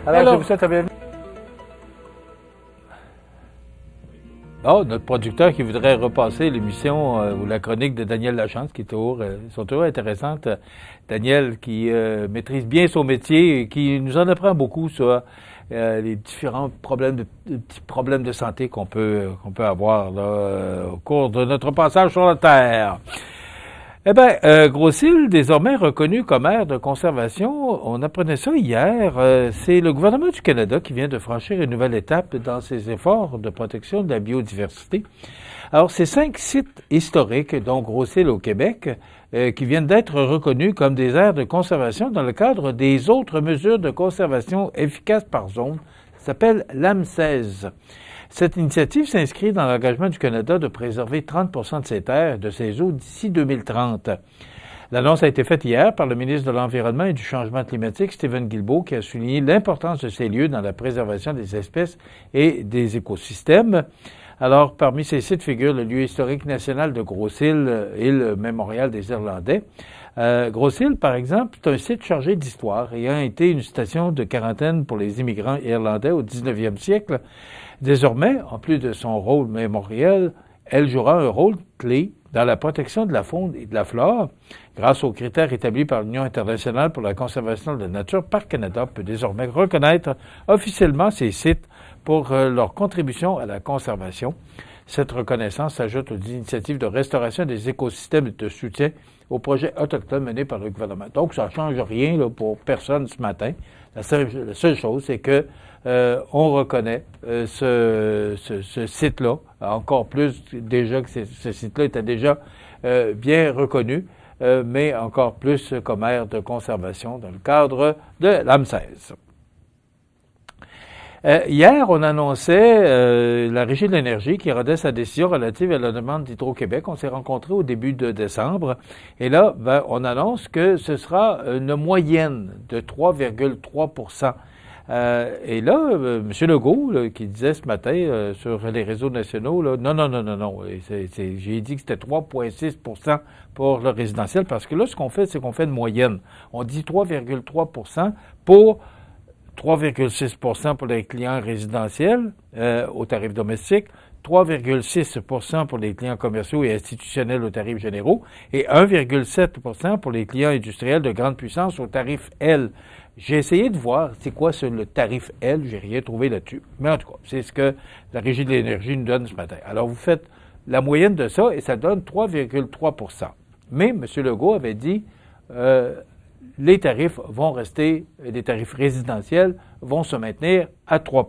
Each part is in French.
Alors, je vous souhaite la bienvenue. Oh, notre producteur qui voudrait repasser l'émission ou la chronique de Daniel Lachance, qui sont toujours intéressantes. Daniel qui maîtrise bien son métier et qui nous en apprend beaucoup sur les différents petits problèmes de santé qu'on peut avoir là, au cours de notre passage sur la Terre. Eh bien, Grossil, désormais reconnu comme aire de conservation, on apprenait ça hier, c'est le gouvernement du Canada qui vient de franchir une nouvelle étape dans ses efforts de protection de la biodiversité. Alors, ces 5 sites historiques, dont Grossil au Québec, qui viennent d'être reconnus comme des aires de conservation dans le cadre des autres mesures de conservation efficaces par zone, s'appelle l'AMSES. Cette initiative s'inscrit dans l'engagement du Canada de préserver 30% de ses terres et de ses eaux d'ici 2030. L'annonce a été faite hier par le ministre de l'Environnement et du Changement climatique, Stephen Guilbeault, qui a souligné l'importance de ces lieux dans la préservation des espèces et des écosystèmes. Alors, parmi ces sites figure le lieu historique national de Grossil et le mémorial des Irlandais. Grossil, par exemple, est un site chargé d'histoire, ayant été une station de quarantaine pour les immigrants irlandais au 19e siècle. Désormais, en plus de son rôle mémoriel, elle jouera un rôle clé dans la protection de la faune et de la flore. Grâce aux critères établis par l'Union internationale pour la conservation de la nature, Parc Canada peut désormais reconnaître officiellement ces sites pour leur contribution à la conservation. Cette reconnaissance s'ajoute aux initiatives de restauration des écosystèmes et de soutien aux projets autochtones menés par le gouvernement. Donc, ça ne change rien là, pour personne ce matin. La seule chose, c'est que on reconnaît ce site-là, encore plus déjà que ce site-là était déjà bien reconnu, mais encore plus comme aire de conservation dans le cadre de l'AMSES. Hier, on annonçait la Régie de l'énergie qui rendait sa décision relative à la demande d'Hydro-Québec. On s'est rencontrés au début de décembre. Et là, on annonce que ce sera une moyenne de 3,3 et là, M. Legault, là, qui disait ce matin sur les réseaux nationaux, là, non. J'ai dit que c'était 3,6 pour le résidentiel, parce que là, ce qu'on fait, c'est qu'on fait une moyenne. On dit 3,3 pour 3,6 pour les clients résidentiels au tarif domestique, 3,6 pour les clients commerciaux et institutionnels aux tarifs généraux et 1,7 pour les clients industriels de grande puissance au tarif L. J'ai essayé de voir c'est quoi sur le tarif L, j'ai rien trouvé là-dessus. Mais en tout cas, c'est ce que la Régie de l'énergie nous donne ce matin. Alors, vous faites la moyenne de ça et ça donne 3,3 Mais M. Legault avait dit les tarifs vont rester, les tarifs résidentiels vont se maintenir à 3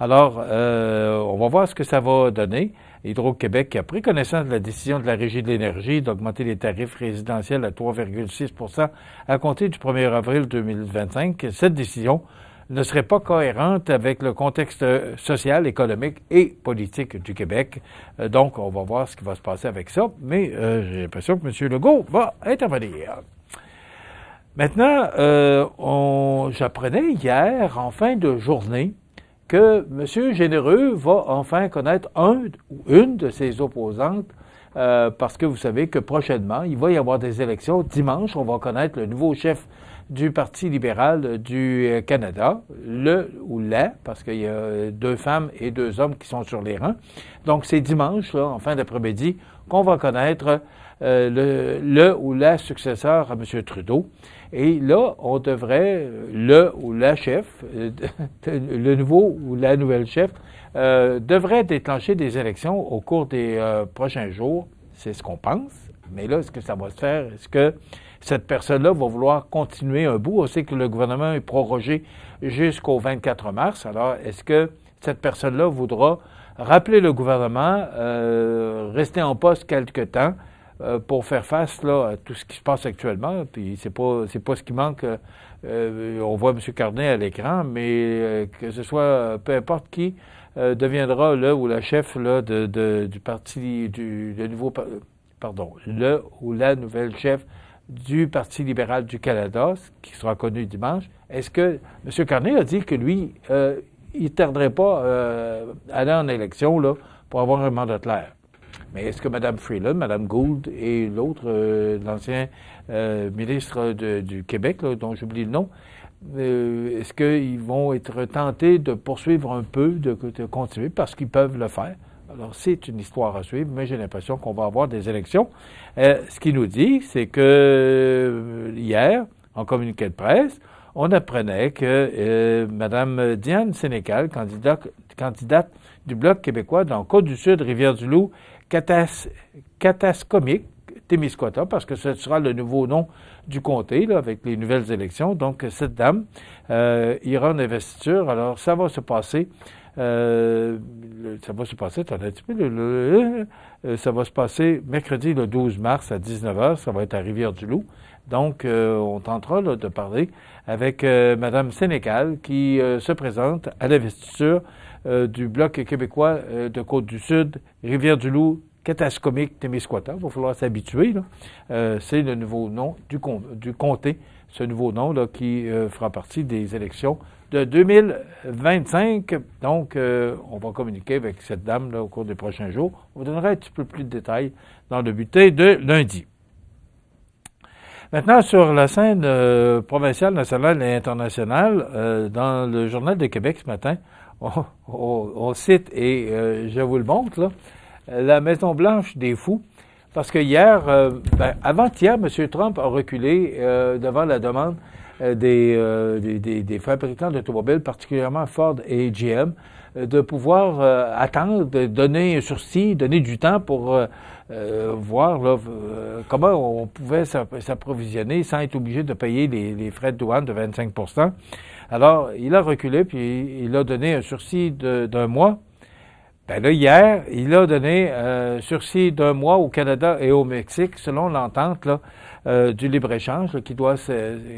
Alors, on va voir ce que ça va donner. Hydro-Québec a pris connaissance de la décision de la Régie de l'énergie d'augmenter les tarifs résidentiels à 3,6 à compter du 1er avril 2025. Cette décision ne serait pas cohérente avec le contexte social, économique et politique du Québec. Donc, on va voir ce qui va se passer avec ça. Mais j'ai l'impression que M. Legault va intervenir. Maintenant, j'apprenais hier, en fin de journée, que M. Généreux va enfin connaître un ou une de ses opposantes, parce que vous savez que prochainement, il va y avoir des élections. Dimanche, on va connaître le nouveau chef du Parti libéral du Canada, le ou la, parce qu'il y a 2 femmes et 2 hommes qui sont sur les rangs. Donc, c'est dimanche, là, en fin d'après-midi, qu'on va connaître le ou la successeur à M. Trudeau. Et là, on devrait, le ou la chef, le nouveau ou la nouvelle chef, devrait déclencher des élections au cours des prochains jours. C'est ce qu'on pense. Mais là, est-ce que ça va se faire? Est-ce que cette personne-là va vouloir continuer un bout? On sait que le gouvernement est prorogé jusqu'au 24 mars. Alors, est-ce que cette personne-là voudra rappeler le gouvernement, rester en poste quelque temps, pour faire face là, à tout ce qui se passe actuellement? Puis c'est pas ce qui manque. On voit M. Carnet à l'écran, mais que ce soit peu importe qui deviendra le ou la chef là, du parti le ou la nouvelle chef du Parti libéral du Canada, qui sera connu dimanche. Est-ce que M. Carnet a dit que lui, il ne tarderait pas à aller en élection là, pour avoir un mandat clair? Mais est-ce que Mme Freeland, Mme Gould et l'autre, l'ancien ministre du Québec, là, dont j'oublie le nom, Est-ce qu'ils vont être tentés de poursuivre un peu, de continuer, parce qu'ils peuvent le faire? Alors, c'est une histoire à suivre, mais j'ai l'impression qu'on va avoir des élections. Ce qu'il nous dit, c'est que hier, en communiqué de presse, on apprenait que Mme Diane Sénécal, candidate du Bloc québécois dans Côte-du-Sud, Rivière-du-Loup, Katascomique, Témiscouata, parce que ce sera le nouveau nom du comté, là, avec les nouvelles élections. Donc, cette dame ira en investiture. Alors, ça va se passer. Ça va se passer mercredi le 12 mars à 19h. Ça va être à Rivière-du-Loup. Donc, on tentera là, de parler avec Mme Sénécal qui se présente à l'investiture du Bloc québécois de Côte-du-Sud, Rivière-du-Loup, Katascomique, Témiscouata. Il va falloir s'habituer. C'est le nouveau nom du comté, ce nouveau nom là, qui fera partie des élections de 2025. Donc, on va communiquer avec cette dame là, au cours des prochains jours. On vous donnera un petit peu plus de détails dans le bulletin de lundi. Maintenant, sur la scène provinciale, nationale et internationale, dans le Journal de Québec ce matin, on cite, et je vous le montre, là, la Maison-Blanche des Fous, parce que hier, avant-hier, M. Trump a reculé devant la demande des fabricants d'automobiles, particulièrement Ford et GM, de pouvoir attendre, de donner un sursis, donner du temps pour voir là, comment on pouvait s'approvisionner sans être obligé de payer les frais de douane de 25 %. Alors, il a reculé, puis il a donné un sursis d'un mois. Ben là, hier, il a donné sursis d'un mois au Canada et au Mexique, selon l'entente là, du libre-échange qui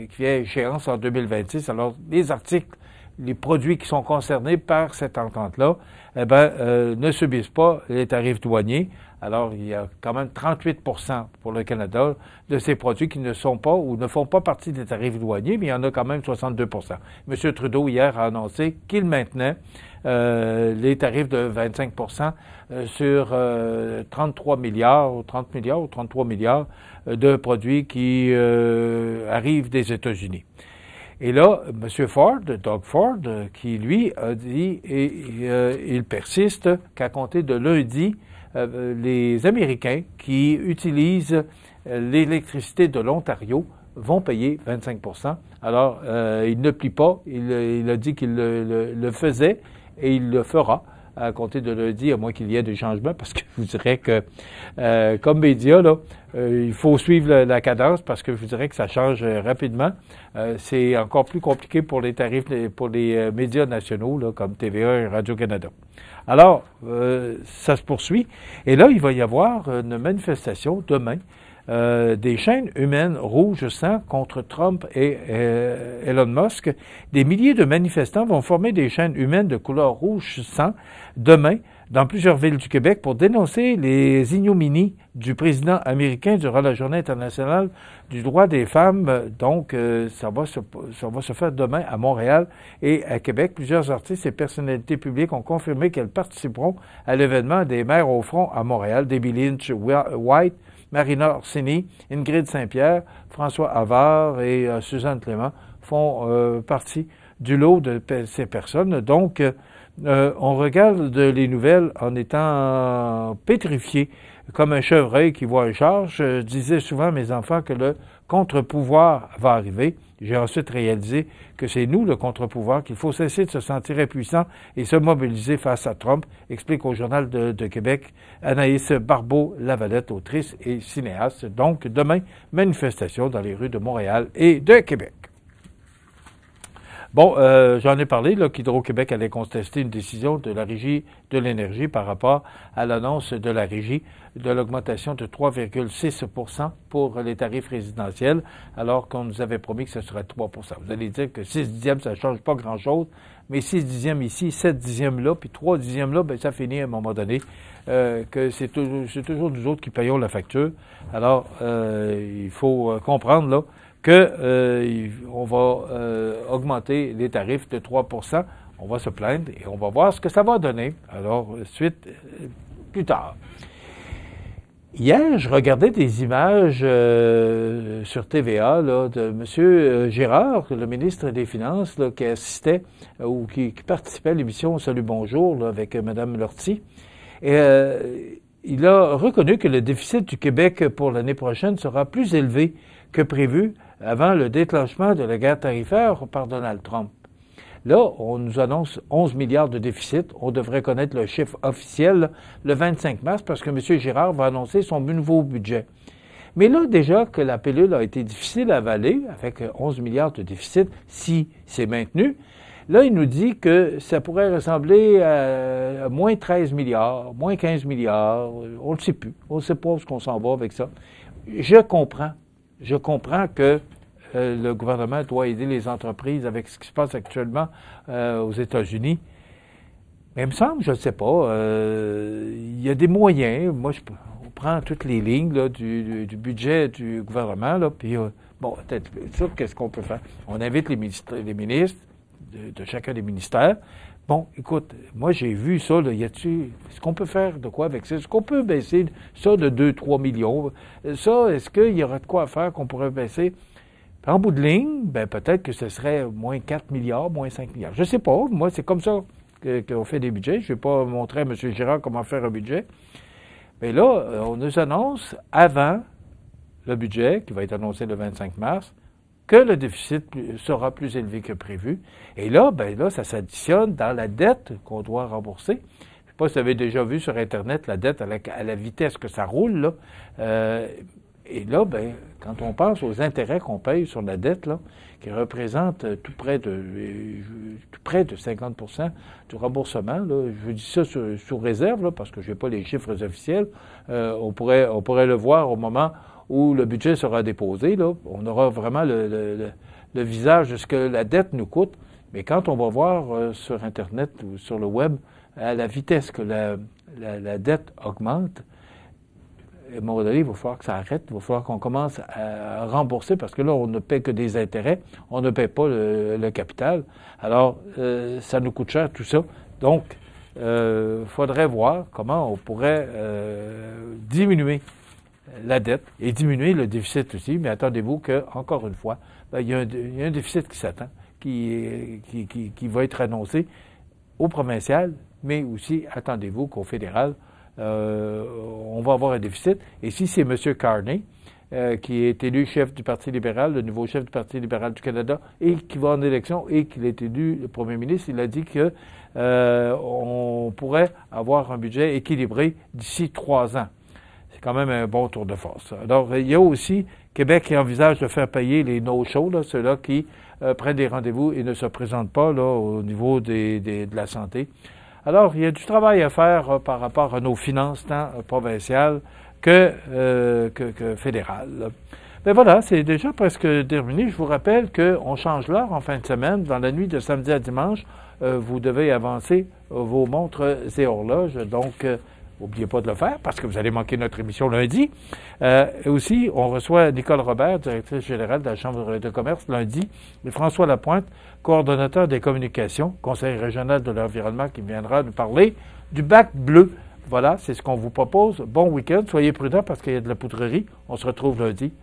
fait échéance en 2026. Alors, les articles, les produits qui sont concernés par cette entente-là, ne subissent pas les tarifs douaniers. Alors, il y a quand même 38 % pour le Canada de ces produits qui ne sont pas ou ne font pas partie des tarifs douaniers, mais il y en a quand même 62 % M. Trudeau, hier, a annoncé qu'il maintenait les tarifs de 25 % sur 33 milliards ou 33 milliards de produits qui arrivent des États-Unis. Et là, M. Ford, Doug Ford, qui lui a dit, et il persiste, qu'à compter de lundi, les Américains qui utilisent l'électricité de l'Ontario vont payer 25 %. Alors, il ne plie pas. Il a dit qu'il le faisait et il le fera à compter de lundi, à moins qu'il y ait des changements, parce que je vous dirais que, comme média, là, il faut suivre la cadence, parce que je vous dirais que ça change rapidement. C'est encore plus compliqué pour les tarifs, pour les médias nationaux, là, comme TVA et Radio-Canada. Alors, ça se poursuit. Et là, il va y avoir une manifestation demain des chaînes humaines rouge sang contre Trump et Elon Musk. Des milliers de manifestants vont former des chaînes humaines de couleur rouge sang demain dans plusieurs villes du Québec pour dénoncer les ignominies du président américain durant la Journée internationale du droit des femmes. Donc, ça va se faire demain à Montréal et à Québec. Plusieurs artistes et personnalités publiques ont confirmé qu'elles participeront à l'événement des Mères au front à Montréal. Debbie Lynch White, Marina Orsini, Ingrid Saint-Pierre, François Havard et Suzanne Clément font partie du lot de ces personnes. Donc, on regarde les nouvelles en étant pétrifié, comme un chevreuil qui voit un charge. Je disais souvent à mes enfants que le contre-pouvoir va arriver. J'ai ensuite réalisé que c'est nous, le contre-pouvoir, qu'il faut cesser de se sentir impuissant et se mobiliser face à Trump, explique au Journal de Québec Anaïs Barbeau-Lavalette, autrice et cinéaste. Donc, demain, manifestation dans les rues de Montréal et de Québec. Bon, j'en ai parlé, là, qu'Hydro-Québec allait contester une décision de la Régie de l'énergie par rapport à l'annonce de la Régie de l'augmentation de 3,6 % pour les tarifs résidentiels, alors qu'on nous avait promis que ce serait 3 % Vous allez dire que 6 dixièmes, ça ne change pas grand-chose, mais 6 dixièmes ici, 7 dixièmes là, puis 3 dixièmes là, bien, ça finit à un moment donné que c'est toujours nous autres qui payons la facture. Alors, il faut comprendre, là, on va augmenter les tarifs de 3 %. On va se plaindre et on va voir ce que ça va donner. Alors, suite, plus tard. Hier, je regardais des images sur TVA là, de M. Girard, le ministre des Finances, là, qui assistait ou qui participait à l'émission Salut Bonjour là, avec Mme Lortie. Et il a reconnu que le déficit du Québec pour l'année prochaine sera plus élevé que prévu avant le déclenchement de la guerre tarifaire par Donald Trump. Là, on nous annonce 11 milliards de déficit. On devrait connaître le chiffre officiel le 25 mars parce que M. Girard va annoncer son nouveau budget. Mais là, déjà que la pilule a été difficile à avaler, avec 11 milliards de déficit, si c'est maintenu, là, il nous dit que ça pourrait ressembler à moins 13 milliards, moins 15 milliards. On ne le sait plus. On ne sait pas où on s'en va avec ça. Je comprends que le gouvernement doit aider les entreprises avec ce qui se passe actuellement aux États-Unis. Mais il me semble, je ne sais pas, il y a des moyens. Moi, on prend toutes les lignes là, du budget du gouvernement, là, puis bon, peut-être ça, qu'est-ce qu'on peut faire? On invite les ministres de chacun des ministères. Bon, écoute, moi, j'ai vu ça, là, est-ce qu'on peut faire de quoi avec ça? Est-ce qu'on peut baisser ça de 2-3 millions? Ça, est-ce qu'il y aura de quoi faire qu'on pourrait baisser? En bout de ligne, ben peut-être que ce serait moins 4 milliards, moins 5 milliards. Je sais pas. Moi, c'est comme ça qu'on fait des budgets. Je ne vais pas montrer à M. Girard comment faire un budget. Mais là, on nous annonce, avant le budget, qui va être annoncé le 25 mars, que le déficit sera plus élevé que prévu. Et là, ben là, ça s'additionne dans la dette qu'on doit rembourser. Je ne sais pas si vous avez déjà vu sur Internet la dette à la vitesse que ça roule, là. Et là, ben, quand on pense aux intérêts qu'on paye sur la dette, là, qui représente tout près de 50 du remboursement, là, je dis ça sous réserve, là, parce que je n'ai pas les chiffres officiels, on pourrait le voir au moment où le budget sera déposé. Là, on aura vraiment le visage de ce que la dette nous coûte. Mais quand on va voir sur Internet ou sur le web, à la vitesse que la dette augmente, à un moment donné, il va falloir que ça arrête. Il va falloir qu'on commence à rembourser parce que là, on ne paie que des intérêts. On ne paie pas le capital. Alors, ça nous coûte cher, tout ça. Donc, il faudrait voir comment on pourrait diminuer la dette et diminuer le déficit aussi. Mais attendez-vous que, encore une fois, ben, il y a un déficit qui s'attend, qui va être annoncé au provincial, mais aussi, attendez-vous qu'au fédéral, on va avoir un déficit. Et si c'est M. Carney, qui est élu chef du Parti libéral, le nouveau chef du Parti libéral du Canada, et qui va en élection et qu'il est élu le premier ministre, il a dit que on pourrait avoir un budget équilibré d'ici 3 ans. C'est quand même un bon tour de force. Alors, il y a aussi Québec qui envisage de faire payer les no-shows, ceux-là qui prennent des rendez-vous et ne se présentent pas là, au niveau de la santé. Alors, il y a du travail à faire par rapport à nos finances, tant provinciales que fédérales. Ben voilà, c'est déjà presque terminé. Je vous rappelle qu'on change l'heure en fin de semaine. Dans la nuit de samedi à dimanche, vous devez avancer vos montres et horloges. Donc, n'oubliez pas de le faire parce que vous allez manquer notre émission lundi. Et aussi, on reçoit Nicole Robert, directrice générale de la Chambre de commerce, lundi, et François Lapointe, coordonnateur des communications, conseiller régional de l'environnement, qui viendra nous parler du bac bleu. Voilà, c'est ce qu'on vous propose. Bon week-end, soyez prudents parce qu'il y a de la poudrerie. On se retrouve lundi.